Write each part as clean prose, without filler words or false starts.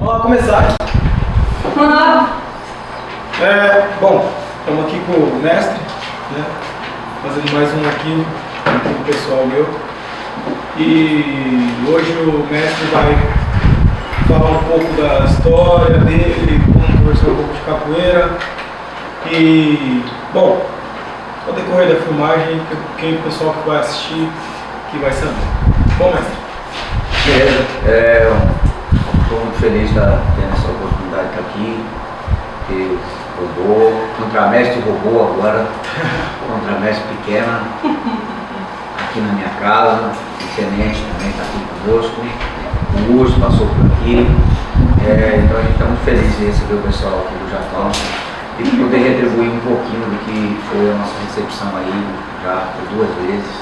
Vamos lá começar. Bom, estamos aqui com o mestre, né? Fazendo mais um aqui com o pessoal meu. E hoje o mestre vai falar um pouco da história dele, vamos conversar um pouco de capoeira. E, bom, ao decorrer da filmagem, quem o pessoal que vai assistir que vai saber. Bom, mestre. Beleza, estou muito feliz de ter essa oportunidade de estar aqui, ter robô, contramestre robô agora, contramestre pequena, aqui na minha casa, o Tenente também está aqui conosco, o Urso passou por aqui, então a gente está muito feliz de receber o pessoal aqui do Japão e poder retribuir um pouquinho do que foi a nossa recepção aí, já por 2 vezes.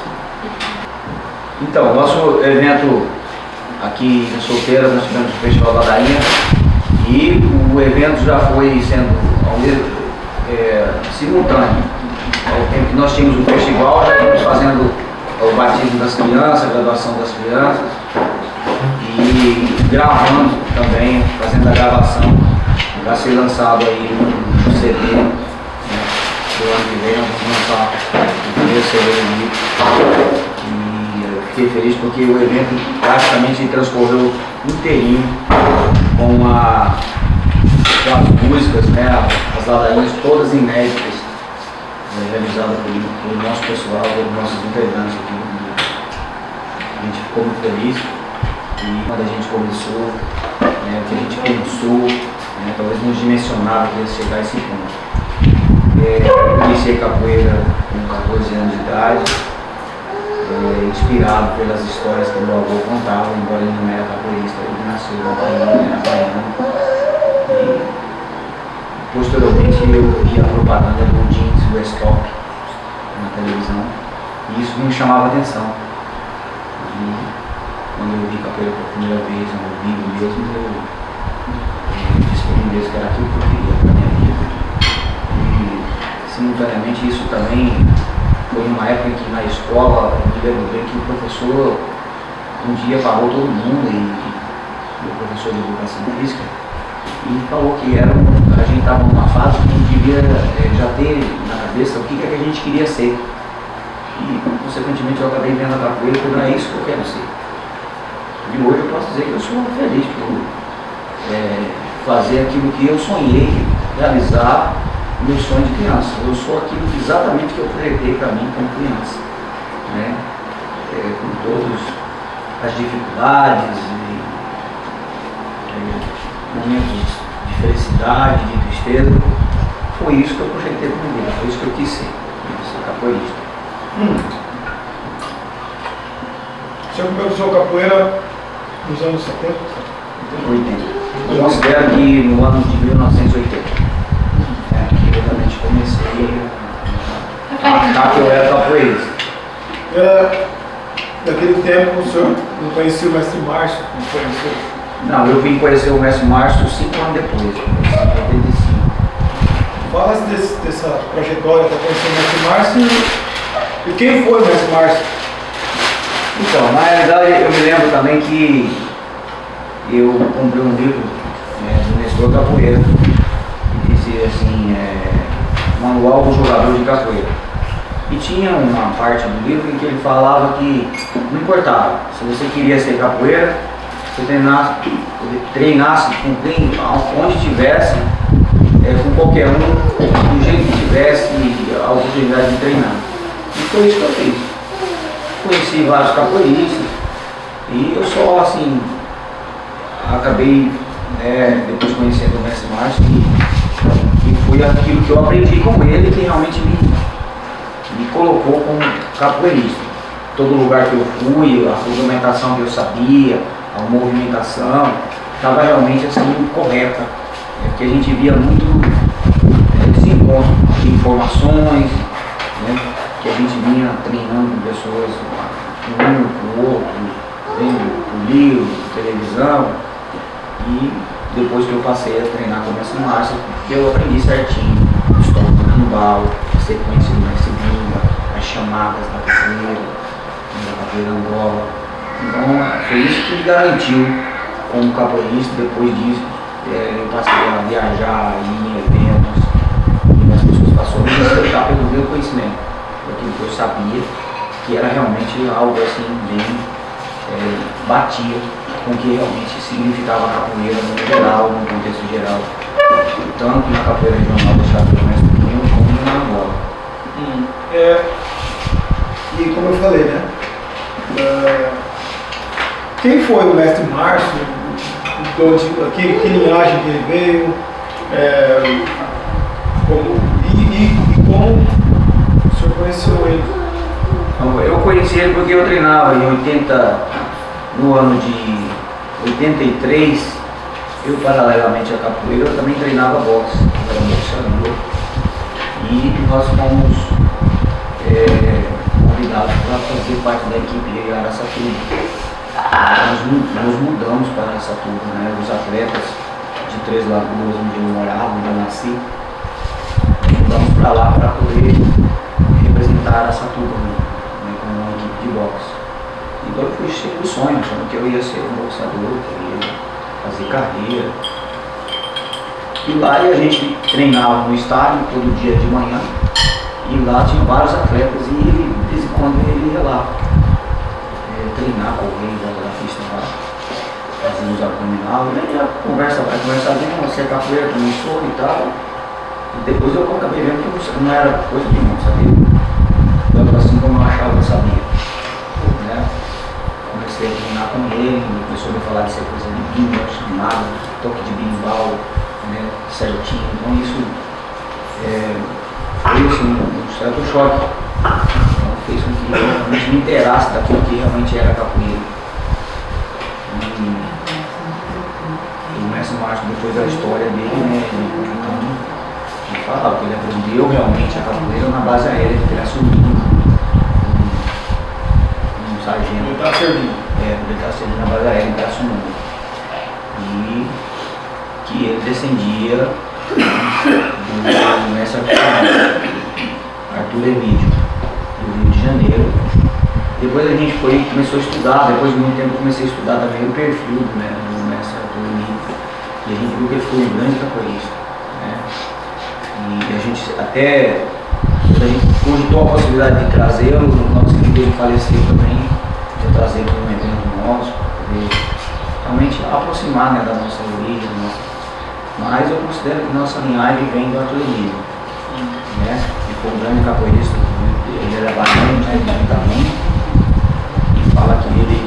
Então, o nosso evento aqui em Solteira, nós tivemos o Festival da Ladainha e o evento já foi sendo simultâneo. Ao tempo que nós tínhamos o festival, já estamos fazendo o batismo das crianças, a graduação das crianças e gravando também, fazendo a gravação. Vai ser lançado aí um CD, né? Do ano que vem, nós vamos lançar o primeiro CD Fiquei feliz porque o evento praticamente transcorreu inteirinho com as músicas, né, as ladainhas todas inéditas, realizadas pelo nosso pessoal, pelos nossos integrantes aqui. A gente ficou muito feliz e quando a gente começou, o que a gente pensou, talvez não dimensionava que ia chegar a esse ponto. Eu iniciei capoeira com 14 anos de idade. Inspirado pelas histórias que meu avô contava, embora ele não era capoeirista, ele nasceu na Bahia, era baiano. E posteriormente eu via a propaganda do Jeans Westop na televisão e isso me chamava a atenção. E quando eu vi capoeira pela primeira vez, ao vivo mesmo, eu descobri mesmo que era aquilo que eu queria para minha vida. E simultaneamente isso também foi uma época em que na escola eu me lembro bem que o professor um dia parou todo mundo, o professor de educação física, e falou que a gente estava numa fase que a gente devia já ter na cabeça o que a gente queria ser. E consequentemente eu acabei vendo a capoeira e falei, é isso que eu quero ser. E hoje eu posso dizer que eu sou feliz por fazer aquilo que eu sonhei realizar. Meu sonho de criança, eu sou aquilo exatamente que eu projetei para mim como criança, né? Com todas as dificuldades, momentos de felicidade, de tristeza, foi isso que eu projetei para mim, foi isso que eu quis ser capoeirista. O senhor começou capoeira nos anos 70? 80. Eu considero que no ano de 1980. Realmente comecei a achar que eu era capoeirista. Naquele tempo o senhor não conhecia o mestre Márcio? Não conheceu? Não, eu vim conhecer o mestre Márcio 5 anos depois, em 85. Fala dessa trajetória para conhecer o mestre Márcio e quem foi o mestre Márcio? Então, na realidade eu me lembro também que eu comprei um livro do Nestor Capoeira, que dizia assim, Manual do Jogador de Capoeira. E tinha uma parte do livro em que ele falava que não importava, se você queria ser capoeira, você treinasse com quem, onde estivesse, com qualquer um, do jeito que tivesse a oportunidade de treinar. E foi isso que eu fiz. Conheci vários capoeiristas e eu só assim, acabei depois conhecendo o mestre Márcio e foi aquilo que eu aprendi com ele que realmente me colocou como capoeirista. Todo lugar que eu fui, a fundamentação que eu sabia, a movimentação, estava realmente assim correta. Porque a gente via muito desencontro de informações, que a gente vinha treinando com pessoas, um com o outro, vendo por livro, televisão. E depois que eu passei a treinar com o mestre Márcio, eu aprendi certinho o histórico do cambal, a sequência do mestre Binga, as chamadas da capoeira Angola. Então foi isso que me garantiu como capoeirista depois disso. eu passei a viajar, ir em eventos, e as pessoas passaram a me respeitar pelo meu conhecimento, aquilo que eu sabia, que era realmente algo assim, bem batia com o que realmente significava a capoeira no geral, no contexto geral, tanto na capoeira regional do estado do Mestre Guima, como na Angola. E como eu falei, né? Quem foi o mestre Márcio? Que linhagem que ele veio? Como o senhor conheceu ele? Eu conheci ele porque eu treinava em 80, no ano de 83, eu paralelamente à capoeira, eu também treinava boxe, eu era boxeador. E nós fomos convidados para fazer parte da equipe de Araçatuba. Nós mudamos para Araçatuba, né? Os atletas de Três Lagoas, onde eu morava, onde eu nasci, mudamos para lá para poder representar Araçatuba, né? Com uma equipe de boxe. Então eu fui cheio de sonho, achando que eu ia ser um boxeador, que eu ia fazer carreira. E lá a gente treinava no estádio todo dia de manhã, e lá tinha vários atletas e ele, de vez em quando ele ia lá treinar, correr, voltar da pista lá, fazer os abdominal, e aí vai conversar bem, você é capoeira, também sou e tal. E depois eu acabei vendo que não era coisa nenhuma, sabia? Então, assim como eu achava que eu sabia. Né? Comecei a treinar com ele, começou a me falar de ser coisa de bimba, chamada, toque de bimbal, né, certinho. Então isso foi assim, um certo choque. Então fez com que eu realmente me inteirasse daquilo que realmente era capoeira. E o mestre Márcio, depois da história dele, né, ele falava que ele aprendeu realmente a capoeira na base aérea, que ele assumiu um sargento. Ele está servindo. Ele está servindo na base aérea, ele está assumindo. E que ele descendia do mestre Arthur Emílio, do Rio de Janeiro. Depois a gente começou a estudar, depois de muito tempo eu comecei a estudar também o perfil do mestre Arthur Emílio. E a gente viu que ele foi um grande capoeirista. Né? E a gente até, quando a gente cogitou a possibilidade de trazê-lo, nosso filho ele faleceu também, de trazê-lo para um evento nosso, para poder realmente aproximar, né, da nossa origem, mas eu considero que nossa linhagem vem do Arthur Emílio, né? Ele foi um grande capoeirista, ele era baiano, né, também, e fala que ele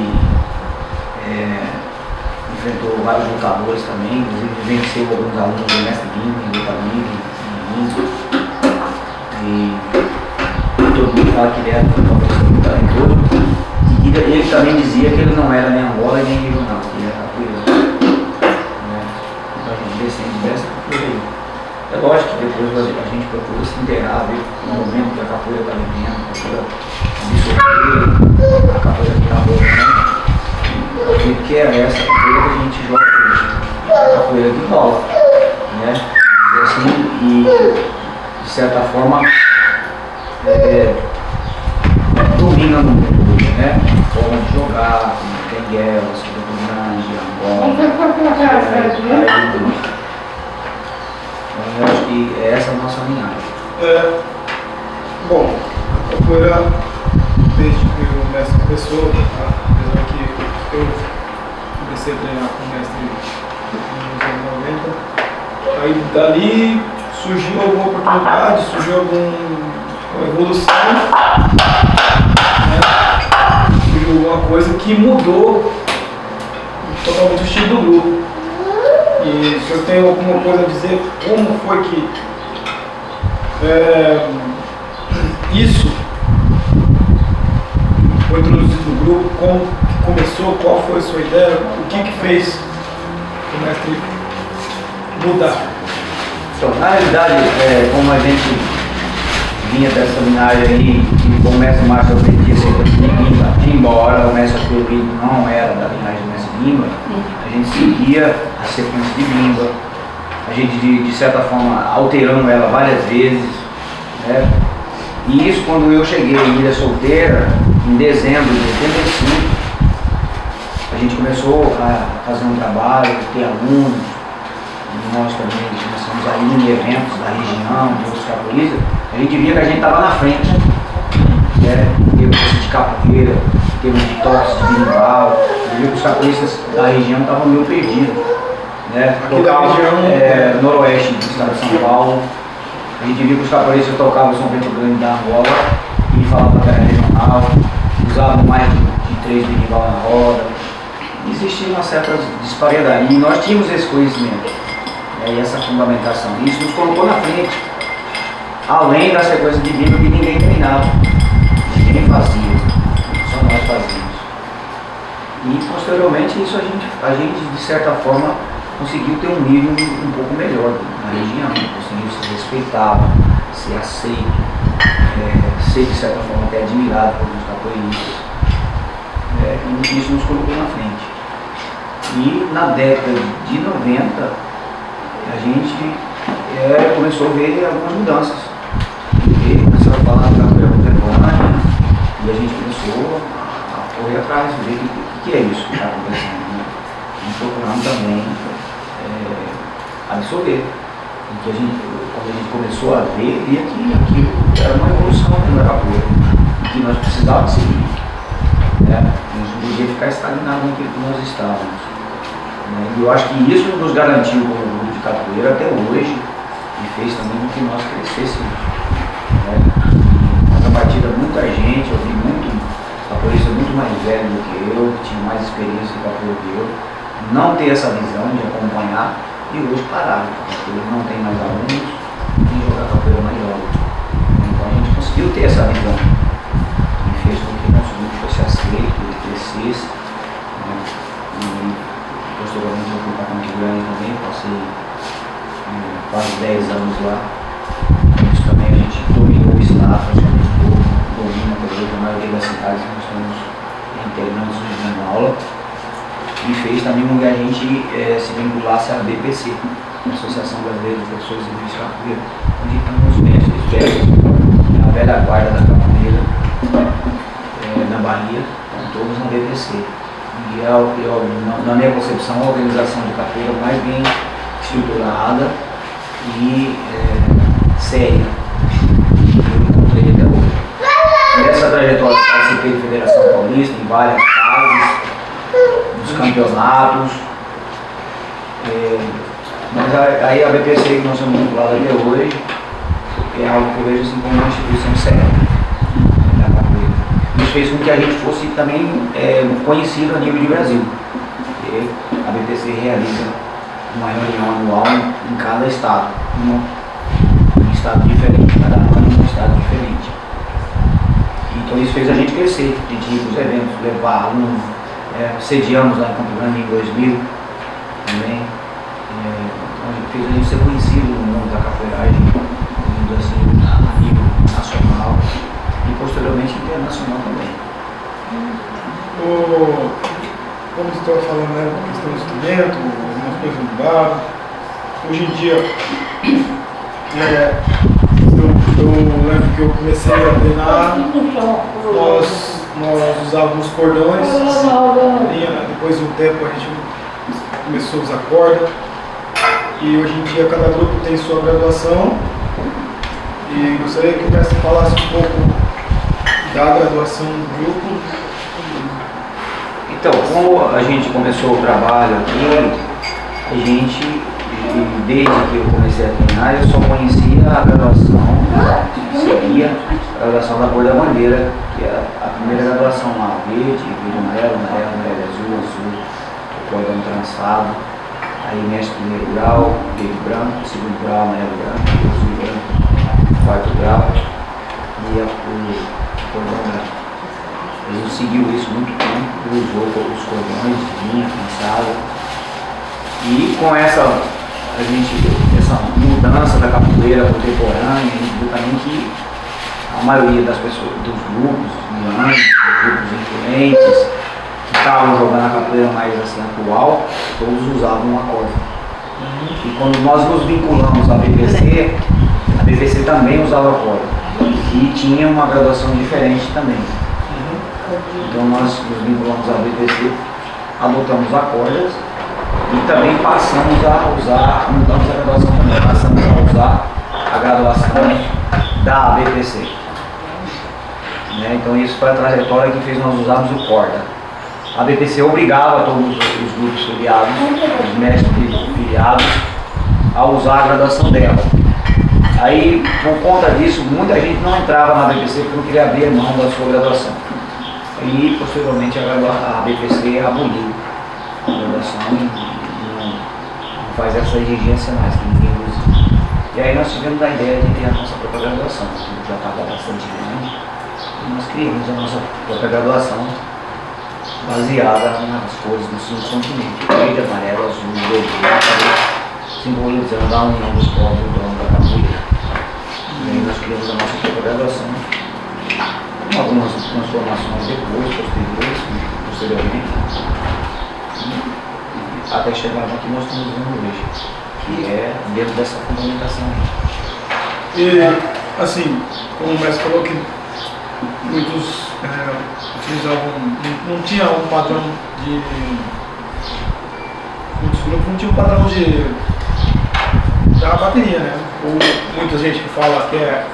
enfrentou vários lutadores também, inclusive venceu alguns alunos do mestre Guima, em luta livre, e todo mundo fala que ele era um capoeirista muito talentoso, e ele também dizia que ele não era nem Angola nem regional, que ele era capoeira. Dessa capoeira aí. É lógico que depois a gente procura se inteirar, ver o momento que a capoeira está vivendo, a capoeira absorver, a capoeira que está rolando, o jeito que é essa capoeira que a gente joga hoje, a capoeira que rola, né? E assim, e de certa forma domina no mundo hoje, né? Forma de jogar, tem guerra, Campo Grande, Angola, eu acho que essa é a nossa linhagem. Bom, a capoeira, desde que o mestre começou, apesar que eu comecei a treinar com o mestre nos anos 90, aí dali surgiu alguma oportunidade, surgiu alguma evolução, né? Surgiu alguma coisa que mudou totalmente o estilo do grupo. E se eu tenho alguma coisa a dizer, como foi que isso foi introduzido no grupo, como que começou, qual foi a sua ideia, o que fez o mestre mudar? Então, na realidade, como a gente vinha dessa linhagem aí, que o mestre Márcio aprendia sempre de Guima, embora o mestre Arthur não era da linhagem do mestre Guima, a gente seguia a sequência de Guima, a gente de certa forma alterando ela várias vezes, né? E isso quando eu cheguei em Ilha Solteira, em dezembro de 85, a gente começou a fazer um trabalho, ter alunos, nós também começamos a ir em eventos da região, de outros capoeiristas, a gente via que a gente estava na frente. Teve curso de capoeira, teve de toques de berimbau, eu via que os capoeiristas da região estavam meio perdidos. Aqui da região, noroeste do estado de São Paulo, a gente via que os capoeiristas tocavam São Bento Grande da Angola e falavam que era regional, usavam mais de 3 berimbau na roda. Existia uma certa disparidade e nós tínhamos esse conhecimento, e essa fundamentação. Isso nos colocou na frente, além da sequência de bíblia que ninguém treinava, ninguém fazia, só nós fazíamos. E posteriormente isso a gente de certa forma conseguiu ter um nível um pouco melhor na região, conseguiu ser respeitado, ser aceito, ser de certa forma até admirado por alguns capoeiristas. E isso nos colocou na frente. E na década de 90 a gente começou a ver algumas mudanças. E começou a falar da capoeira contemporânea e a gente começou a correr atrás, ver o que é isso que está acontecendo. E procuramos também absorver. Porque quando a gente começou a ver, via que aquilo era uma evolução da capoeira, que nós precisávamos seguir. A gente não podia ficar estagnado naquilo que nós estávamos. E eu acho que isso nos garantiu como grupo de capoeira até hoje e fez também com que nós crescêssemos. A partir de muita gente, eu vi muito capoeirista muito mais velho do que eu, que tinha mais experiência de capoeira que eu, não ter essa visão de acompanhar e hoje pararam. Porque não tem mais alunos, nem jogar capoeira mais logo. Então a gente conseguiu ter essa visão e fez com que nosso grupo fosse aceito, ele crescesse. Posteriormente eu fui para Campo Grande também, passei quase 10 anos lá. Isso também a gente dominou o estado, praticamente domina a maioria das cidades que nós estamos integrando na aula. E fez também com que a gente se vinculasse à BPC, a Associação Brasileira de Professores de Música Capoeira, onde estão os mestres velhos, a velha guarda da capoeira na Bahia, estão todos na BPC. E na minha concepção, a organização de capoeira mais bem estruturada e séria que eu encontrei até hoje. Nessa trajetória, eu participei da Federação Paulista em várias fases, dos campeonatos, mas aí a BPC que nós somos vinculados até hoje é algo que eu vejo assim como uma instituição séria. Isso fez com que a gente fosse também conhecido a nível de Brasil. E a BPC realiza uma reunião anual em cada estado, um estado diferente, cada ano um estado diferente. Então isso fez a gente crescer, a gente ir para os eventos, levar alunos, sediamos lá em Campo Grande em 2000 também. Então fez a gente ser conhecido no mundo da capoeiragem, assim, a nível nacional. E posteriormente internacional também. Como você estava falando, a questão do instrumento, algumas coisas mudaram. Hoje em dia, eu lembro que eu comecei a treinar, nós usávamos cordões, depois de um tempo a gente começou a usar corda. E hoje em dia cada grupo tem sua graduação. E gostaria que o mestre falasse um pouco da graduação do grupo. Então, como a gente começou o trabalho aqui, a gente, desde que eu comecei a treinar, eu só conhecia a graduação, que seria a graduação da cor da bandeira, que é a primeira graduação lá, verde, amarelo, amarelo, azul, o cordão trançado, aí mestre primeiro grau, verde branco, segundo grau, amarelo branco, azul branco, quarto grau e o cordão branco. A gente seguiu isso muito tempo, usou os cordões de linha, trançada. E com essa mudança da capoeira contemporânea, a gente viu também que a maioria das pessoas, dos grupos grandes, dos grupos influentes, que estavam jogando a capoeira mais assim atual, todos usavam uma corda. E quando nós nos vinculamos à BPC, a BPC também usava corda. E tinha uma graduação diferente também. Então nós nos vinculamos à BPC, adotamos acordes e também passamos a usar mudamos a graduação também, passamos a usar a graduação da ABPC. Né? Então isso foi a trajetória que fez nós usarmos o CORDA. A ABPC obrigava todos os grupos filiados, os mestres filiados, a usar a graduação dela. Aí, por conta disso, muita gente não entrava na ABPC porque não queria abrir mão da sua graduação. E, posteriormente, a ABPC aboliu a graduação e não faz essa exigência mais, que ninguém usa. E aí nós tivemos a ideia de ter a nossa própria graduação, que já estava bastante grande, e nós criamos a nossa própria graduação baseada nas cores do 5 continentes, verde, amarelo, azul, verde, simbolizando a união dos povos do dono da capoeira. E aí nós criamos a nossa própria graduação, com algumas transformações depois, posteriormente, até chegar no que nós estamos vendo hoje, que é dentro dessa fundamentação. E, assim, como o mestre falou que muitos utilizavam, não tinha um padrão de... Muitos grupos não tinham um padrão da bateria, né? Ou muita gente que fala que é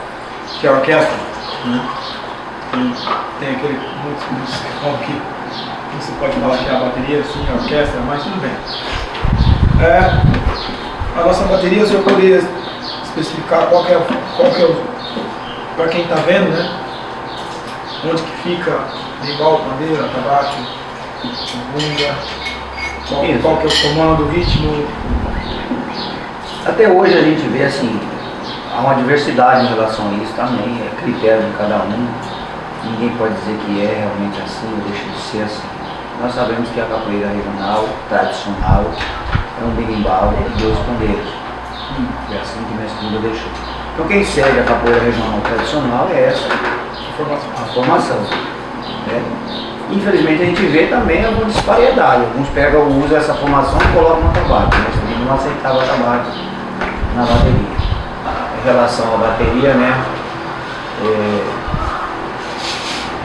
orquestra, né? Tem aquele muitos que falam que você pode falar que é a bateria, sim, a orquestra, mas tudo bem. A nossa bateria, o senhor poderia especificar qual que é para quem está vendo, né? Onde que fica berimbau, pandeiro, atabaque, bunga, qual que é o comando, o ritmo? Até hoje a gente vê assim, há uma diversidade em relação a isso também, é critério de cada um. Ninguém pode dizer que é realmente assim ou deixa de ser assim. Nós sabemos que a capoeira regional, tradicional, é um berimbau e 2 pandeiros. É assim que minha estuda deixou. Então quem segue a capoeira regional tradicional é essa, a formação. Né? Infelizmente a gente vê também alguma disparidade. Alguns usam essa formação e colocam no atabaque, mas também não aceitava atabaque na bateria. Em relação à bateria, né?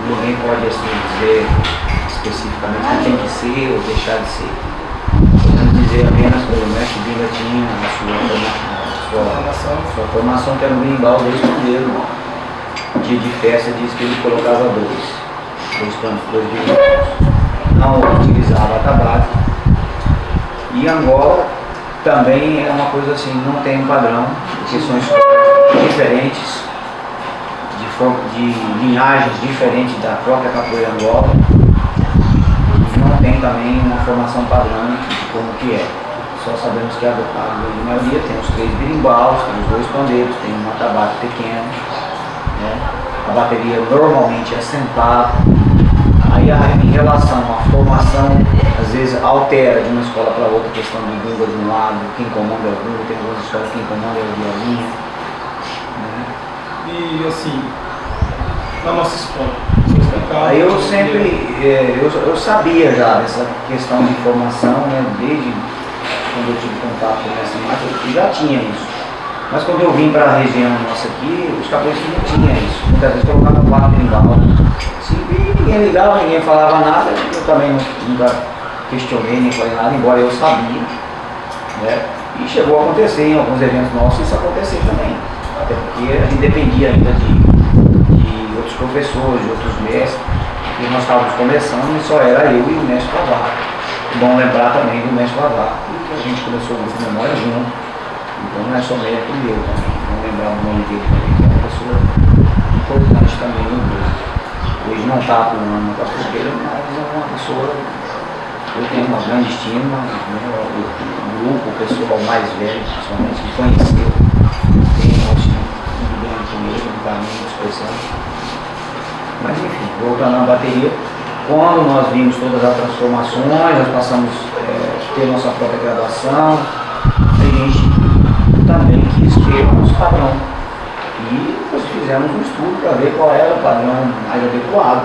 Ninguém pode assim, dizer especificamente que tem que ser ou deixar de ser. Podemos dizer apenas que o mestre Binga tinha a sua formação, que era um berimbau 2 pandeiros. Dia de festa diz que ele colocava 2 berimbau. Não utilizava atabaque. E Angola também é uma coisa assim, não tem um padrão, porque são escolas diferentes, de linhagens diferentes da própria capoeira Angola. Não tem também uma formação padrão de como que é. Só sabemos que a maioria tem os 3 berimbaus, tem os 2 pandeiros, tem um atabaque pequeno, né? A bateria normalmente é sentada. Aí em relação à formação, às vezes altera de uma escola para outra, questão de bunga de um lado, quem comanda é o bunga, tem algumas escolas que quem comanda é o violinho. Né? E assim, na nossa escola, aí eu sempre, eu sabia já dessa questão de formação, né, desde quando eu tive contato com essa máquina, eu já tinha isso. Mas quando eu vim para a região nossa aqui, os capoeiristas não tinham isso. Muitas vezes colocavam 4 berimbau. Se ninguém ligava, ninguém falava nada, eu também nunca questionei, nem falei nada, embora eu sabia. Né? E chegou a acontecer em alguns eventos nossos, isso acontecer também. Até porque a gente dependia ainda de outros professores, de outros mestres, e nós estávamos começando e só era eu e o mestre Pavá. Bom lembrar também do mestre Pavá, que a gente começou o grupo de memória junto, então não é só mérito meu também, vamos lembrar o nome dele também, que é uma pessoa importante também no grupo. Hoje não está atuando na capoeira, mas é uma pessoa, eu tenho uma grande estima, né, o grupo, o pessoal mais velho, principalmente, que conheceu, tem uma estima muito grande comigo, um caminho de expressão. Mas enfim, voltando à bateria, quando nós vimos todas as transformações, nós passamos a ter nossa própria graduação, a gente também quis ter o nosso padrão. E nós fizemos um estudo para ver qual era o padrão mais adequado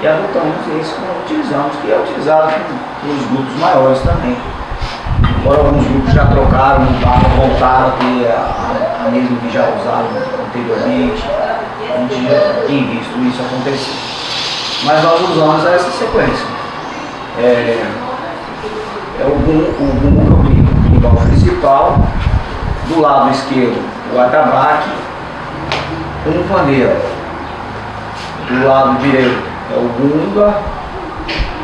e adotamos esse que nós utilizamos, que é utilizado pelos grupos maiores também. Embora alguns grupos já trocaram, mudaram, voltaram a ter a mesma que já usaram anteriormente, a gente já tem visto isso acontecer. Mas nós usamos essa sequência. O bumbo, que é o berimbau principal, do lado esquerdo o atabaque, um pandeiro. Do lado direito é o gunga,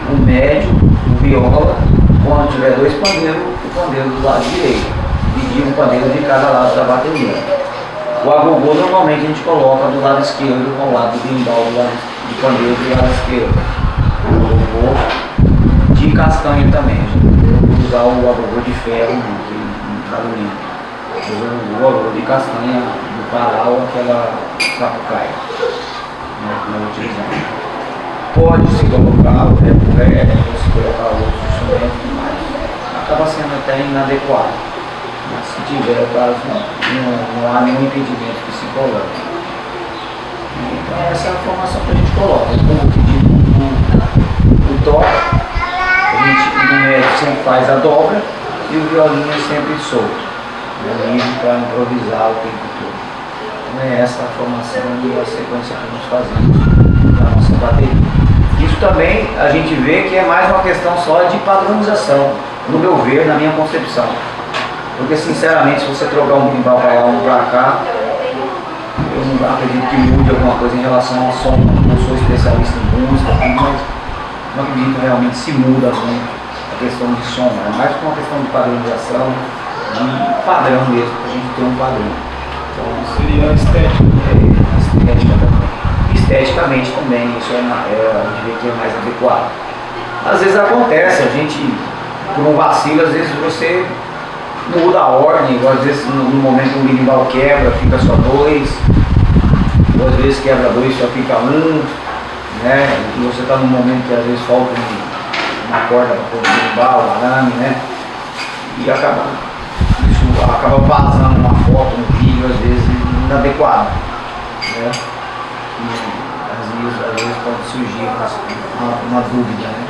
o médio, o viola. Quando tiver dois pandeiros, o pandeiro do lado direito. Dividir um pandeiro de cada lado da bateria. O agogô normalmente a gente coloca do lado esquerdo ao lado do berimbau, do lado de pandeiro do lado esquerdo. O agogô de castanha também. A gente não pode usar o agogô de ferro, não, alumínio. O agogô de castanha do Pará ou aquela sapucaia. Não utilizamos. Pode-se colocar o reverb, pode-se colocar outros instrumentos, mas acaba sendo até inadequado. Mas se tiver, caso não há nenhum impedimento que se coloque. Então essa é a formação que a gente coloca. O toque, a gente no médio sempre faz a dobra e o violino é sempre solto. Livre para improvisar o tempo todo. Então é essa a formação e a sequência que nós fazemos na nossa bateria. Isso também a gente vê que é mais uma questão só de padronização, no meu ver, na minha concepção. Porque sinceramente, se você trocar um berimbau para lá, um para cá, eu não acredito que mude alguma coisa em relação ao som. Eu sou especialista em música, mas não acredito que realmente se muda muito a questão de som. É mais uma questão de padronização, de padrão mesmo, para a gente ter um padrão. Então, Seria estético. Estética também. Esteticamente também, isso a gente vê que é mais adequado. Às vezes acontece, a gente, por um vacilo, às vezes você muda a ordem, ou às vezes no momento um berimbau quebra, fica só dois, ou às vezes quebra dois, só fica um, né? E você está num momento que às vezes falta uma corda para pôr o berimbau, um arame, né? E isso acaba vazando uma foto, um vídeo, às vezes inadequado, né? E às vezes pode surgir uma dúvida, né?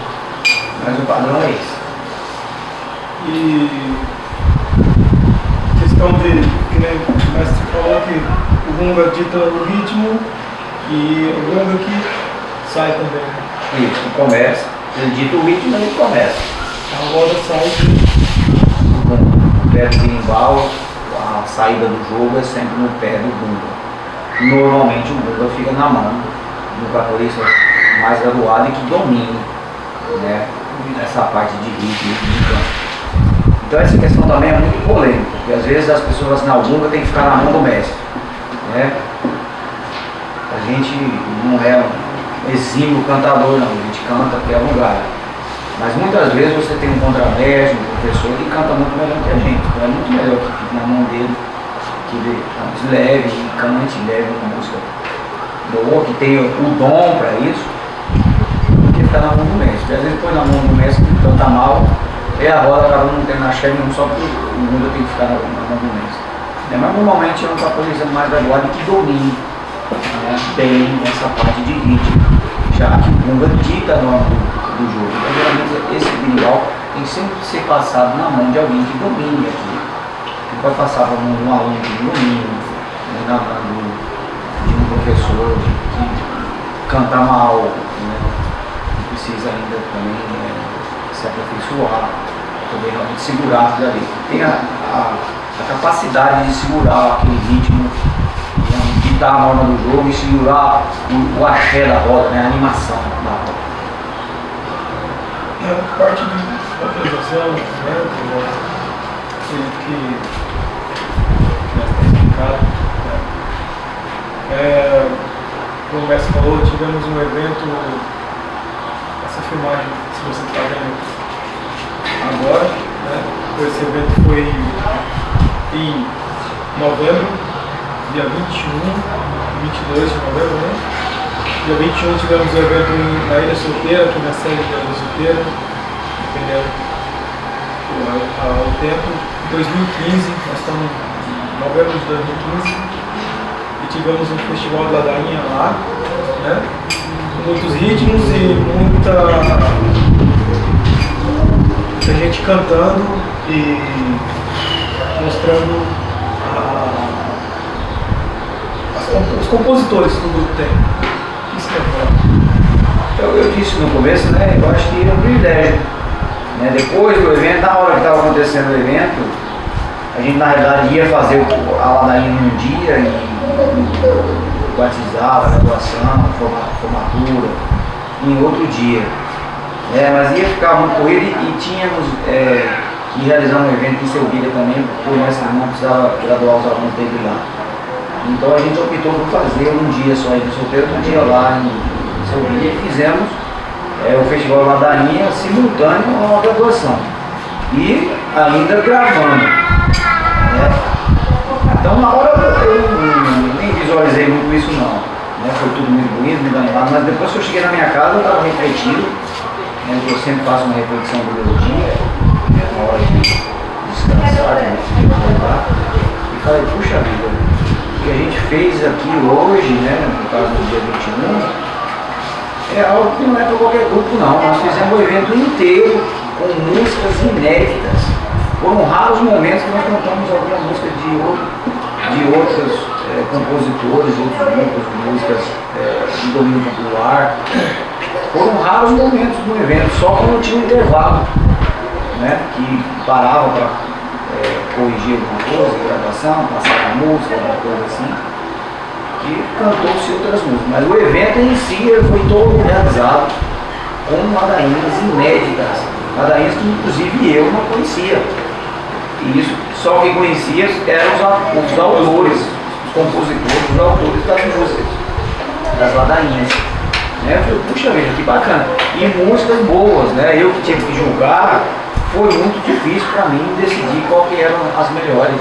Mas o padrão é esse. E questão de, que nem o mestre falou, que o gunga dita o ritmo e o gunga que sai também. Isso, começa, ele dita o ritmo e ele começa. A roda sai. O pé do berimbau, a saída do jogo é sempre no pé do gunga. Normalmente o gunga fica na mão do capoeirista mais graduado e que domine, né, essa parte de ritmo e de canto. Então essa questão também é muito polêmica, porque às vezes as pessoas falam assim, o gunga tem que ficar na mão do mestre, né? A gente não é um exímio cantador não, a gente canta a qualquer lugar. Mas muitas vezes você tem um contramestre, um professor que canta muito melhor que a gente, então é muito melhor que fique na mão dele, que ele leve e cante, leve uma música boa, que tenha o dom para isso, do que ficar na mão do mestre. Às vezes põe na mão do mestre que canta mal, e a roda acaba não tendo na chefe, não só porque o mundo tem que ficar na mão do mestre. Mas normalmente é um capoeirista mais graduado que domine, né, bem essa parte de ritmo, já que o gunga dita a norma do jogo. Então geralmente esse berimbau tem que sempre ser passado na mão de alguém que domine aquilo. Não vai passar para um aluno que domine, nem na mão de um professor que canta mal, né, que precisa ainda também se aperfeiçoar, poder realmente segurar aquilo ali. Tem a capacidade de segurar aquele ritmo, ditar a norma do jogo e segurar o axé da roda, né, a animação da roda. A parte de organização, né, que está explicado, né? Como o mestre falou, tivemos um evento, essa filmagem, se você está vendo agora, né? Esse evento foi em novembro, dia 21, 22 de novembro, né? Dia 21 tivemos um evento na Ilha Solteira, aqui na sede da Ilha Solteira, entendeu? O tempo, 2015, nós estamos em novembro de 2015, e tivemos um festival da ladainha lá, né? Com muitos ritmos e muita gente cantando e mostrando os compositores que o grupo tem. Isso que é bom. Eu disse no começo, né? Eu acho que é um privilégio. Né, depois do evento, na hora que estava acontecendo o evento, A gente na realidade ia fazer a ladainha num dia e batizava, graduação, formatura, em outro dia. Mas ia ficar muito corrido e tínhamos que realizar um evento em Sevilha também, porque o mestre não precisava graduar os alunos dele lá. Então a gente optou por fazer um dia só em solteiro, um dia lá em Sevilha, e fizemos o Festival Ladainha simultâneo a uma graduação. E ainda gravando. Então na hora eu nem visualizei muito isso não. Foi tudo muito bonito, muito animado, mas depois que eu cheguei na minha casa eu estava refletindo. Eu sempre faço uma reflexão do meu dia, na hora de descansar, de voltar, e falei, puxa vida, o que a gente fez aqui hoje, no caso do dia 21, é algo que não é para qualquer grupo não. Nós fizemos o evento inteiro com músicas inéditas. Foram raros momentos que nós cantamos alguma música de outros compositores, de outros grupos, músicas de domínio popular. Foram raros momentos no evento, só quando tinha um intervalo, que parava para corrigir alguma coisa, gravação, passar a música, alguma coisa assim, que cantou-se outras músicas. Mas o evento em si foi todo realizado com ladainhas inéditas, ladainhas que inclusive eu não conhecia. E isso só quem conhecia eram os autores, os compositores, os autores das músicas, das ladainhas. Eu falei, puxa vida, que bacana. E músicas boas, eu que tive que julgar, foi muito difícil para mim decidir qual que eram as melhores.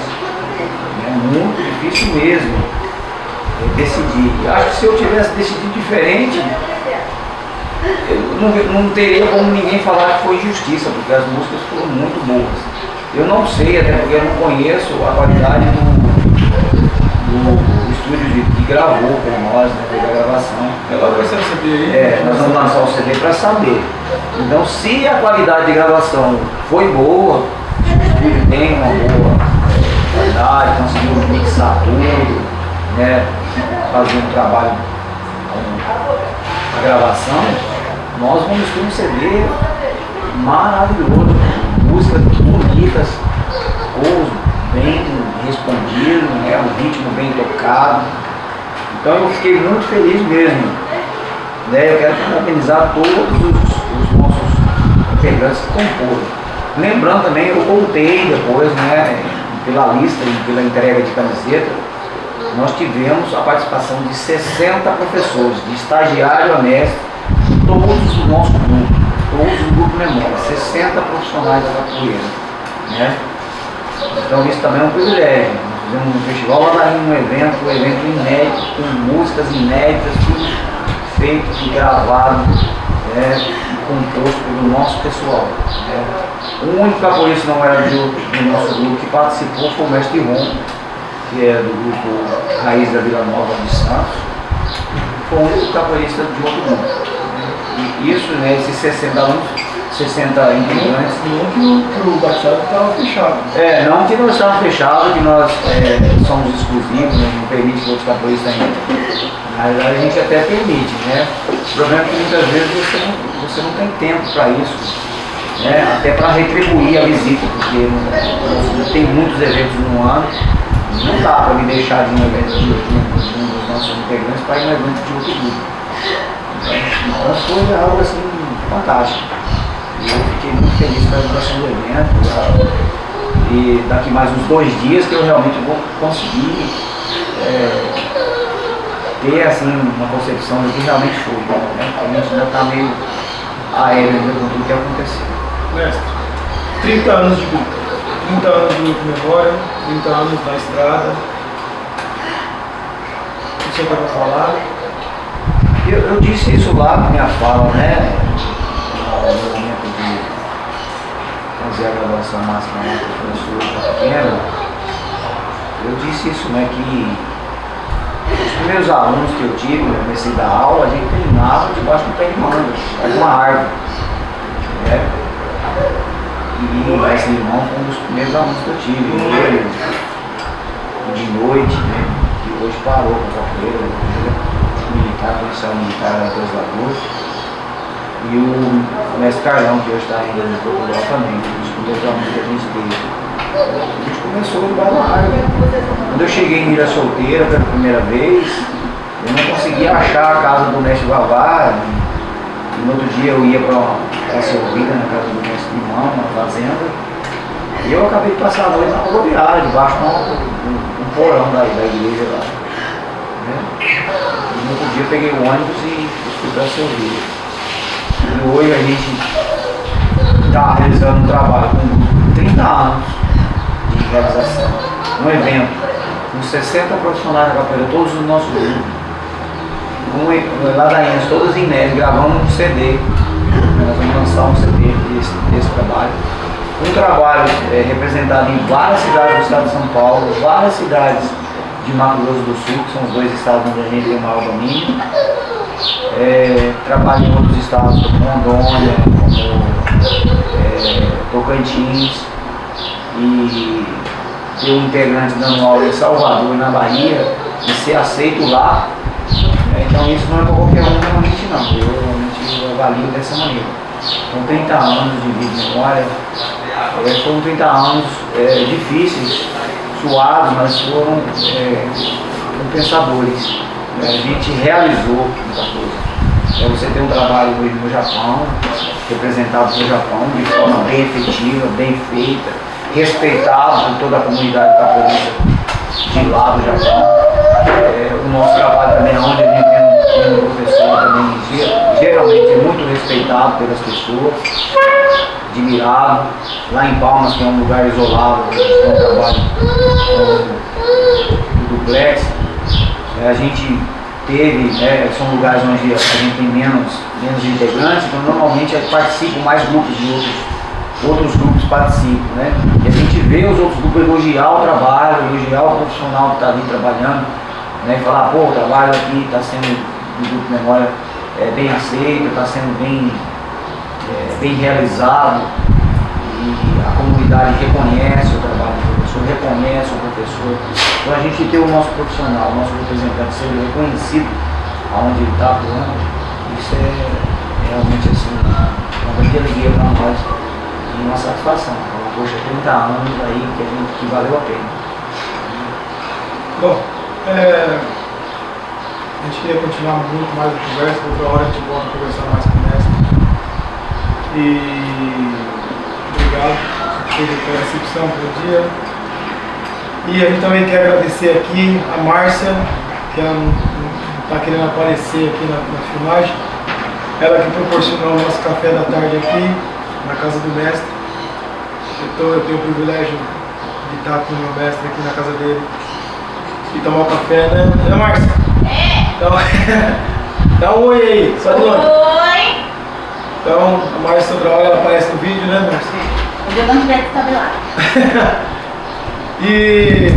Muito difícil mesmo decidir. Acho que se eu tivesse decidido diferente, eu não teria como ninguém falar que foi injustiça, porque as músicas foram muito boas. Eu não sei, até porque eu não conheço a qualidade do estúdio que gravou com nós, fez a gravação. Ela vai ser o CD aí? Nós vamos lançar o CD para saber. Então, se a qualidade de gravação foi boa, se o estúdio tem uma boa qualidade, conseguimos mixar tudo, fazer um trabalho a gravação, nós vamos ter um CD maravilhoso, músicas bonitas, gols bem respondido, um ritmo bem tocado. Então eu fiquei muito feliz mesmo. Eu quero parabenizar todos os nossos integrantes que comporam. Lembrando também, eu contei depois, pela lista e pela entrega de camiseta, nós tivemos a participação de 60 professores, de estagiário a mestre, todos do nosso grupo, todos do grupo Memória, 60 profissionais da capoeira. Então isso também é um privilégio. Nós fizemos um festival Ladainha, um evento inédito, com músicas inéditas, tudo feito e gravado, composto pelo nosso pessoal. O único capoeirista não era do nosso grupo que participou foi o mestre Ron, que é do grupo Raiz da Vila Nova de Santos, foi o único capoeirista de outro grupo. E isso, esses 60 alunos, 60 integrantes. Não que o batizado estava fechado. Não que nós estávamos fechados, que nós somos exclusivos, não permite que outros capoeiristas entrem. Na verdade a gente até permite, O problema é que muitas vezes você não tem tempo para isso, até para retribuir a visita, porque tem muitos eventos no ano, não dá para me deixar de um evento de um dos nossos integrantes para ir no evento de outro grupo. Então foi algo assim fantástico. E eu fiquei muito feliz com a divulgação do evento. E daqui mais uns 2 dias que eu realmente vou conseguir ter assim, uma concepção do que realmente foi. A gente ainda está meio aéreo ainda com tudo que aconteceu. Mestre, 30 anos de grupo. 30 anos de grupo Memória, 30 anos na estrada. O senhor vai falar? Eu disse isso lá na minha fala, no momento de fazer a graduação máxima lá para o professor pequeno. Eu disse isso, que os primeiros alunos que eu tive, eu comecei a dar aula, a gente treinava debaixo do pé de manga, debaixo de uma árvore. E esse irmão foi um dos primeiros alunos que eu tive. Ele, de noite, que hoje parou com a capoeira, militar, policial militar da Dois Lagoas. E o mestre Carlão, que hoje está ainda em Portugal também, um dos primeiros alunos que a gente teve. A gente começou de balada. Quando eu cheguei em Ilha Solteira pela primeira vez, eu não conseguia achar a casa do mestre Vavá. E no outro dia eu ia para Silvina, na casa do mestre Limão, na fazenda. E eu acabei de passar a noite na rodoviária, debaixo de um porão da igreja lá. Né? E no outro dia eu peguei o ônibus e fui para Silvina. E hoje a gente está realizando um trabalho com 30 anos de realização. Um evento com 60 profissionais da capoeira, todos do nosso grupo. Ladainhas, todas inéditas, gravamos um CD. Nós vamos lançar um CD desse trabalho. Um trabalho representado em várias cidades do estado de São Paulo, várias cidades de Mato Grosso do Sul, que são os dois estados onde a gente tem o maior domínio. Trabalho em outros estados, como Rondônia, como Tocantins, e ter um integrante dando aula em Salvador, na Bahia, e ser aceito lá. Então isso não é para qualquer um realmente não, eu realmente avalio dessa maneira. Com 30 anos de vida e memória, foram 30 anos difíceis, suados, mas foram compensadores. A gente realizou muita coisa. Você tem um trabalho hoje no Japão, representado no Japão, de forma bem efetiva, bem feita, respeitado por toda a comunidade capoeirista de lá do Japão. O nosso trabalho também é onde a gente tem um professor também, geralmente é muito respeitado pelas pessoas, admirado. Lá em Palmas, que é um lugar isolado, a gente tem um trabalho do duplex. A gente teve, são lugares onde a gente tem menos integrantes, então normalmente participam mais grupos de outros grupos participam, né? E a gente vê os outros grupos elogiar o trabalho, elogiar o profissional que está ali trabalhando, né? E falar, pô, o trabalho aqui está sendo, do grupo de memória, bem aceito, está sendo bem realizado, e a comunidade reconhece o trabalho do professor, reconhece o professor. Então a gente ter o nosso profissional, o nosso representante ser reconhecido aonde ele está atuando, isso é realmente assim, uma grande alegria para nós e uma satisfação. Então, poxa, 30 anos aí que valeu a pena. Bom, a gente queria continuar muito mais a conversa, outra hora a gente volta a conversar mais com o mestre. E obrigado pela recepção pelo dia. E a gente também quer agradecer aqui a Márcia, que ela não está querendo aparecer aqui na filmagem. Ela que proporcionou o nosso café da tarde aqui, na casa do mestre. Então eu tenho o privilégio de estar com o meu mestre aqui na casa dele e tomar o café, né Márcia? Então, dá um oi aí, só de longe. Oi! Então, a Márcia outra hora ela aparece no vídeo, né Márcia? Quando eu não tiver que tabelado. E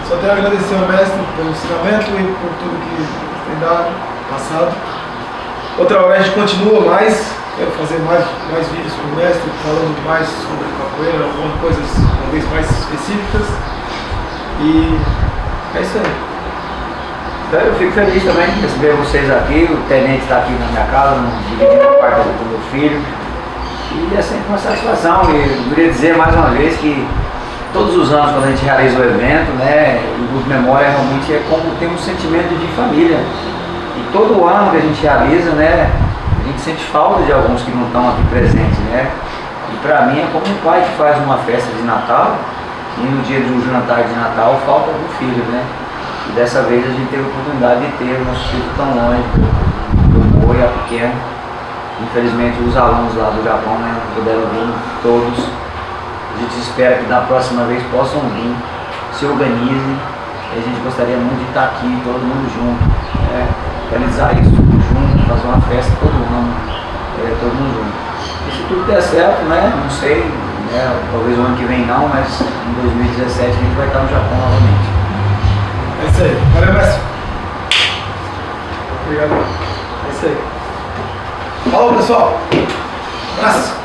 só tenho a agradecer ao mestre pelo ensinamento e por tudo que tem dado, passado. Outra hora a gente continua mais, quero fazer mais vídeos com o mestre, falando mais sobre capoeira, algumas coisas talvez mais específicas. E é isso aí. Então, eu fico feliz também de receber vocês aqui, o tenente está aqui na minha casa, dividindo a parte com o meu filho. E é sempre uma satisfação. E eu queria dizer mais uma vez que todos os anos quando a gente realiza o evento, né, o Grupo Memória realmente é como ter um sentimento de família. E todo ano que a gente realiza, né, a gente sente falta de alguns que não estão aqui presentes, né. E para mim é como um pai que faz uma festa de Natal e no dia do jantar de Natal falta do filho, né. E dessa vez a gente teve a oportunidade de ter o nosso filho tão longe, do Boi a pequeno. Infelizmente os alunos lá do Japão, né, não puderam vir todos. A gente espera que da próxima vez possam vir, se organizem. E a gente gostaria muito de estar aqui, todo mundo junto, né, realizar isso tudo junto, fazer uma festa todo ano, todo mundo junto. E se tudo der certo, né, não sei, né, talvez o ano que vem não, mas em 2017 a gente vai estar no Japão novamente. É isso aí. Valeu, mestre. Obrigado. É isso aí. Falou, pessoal. Abraço.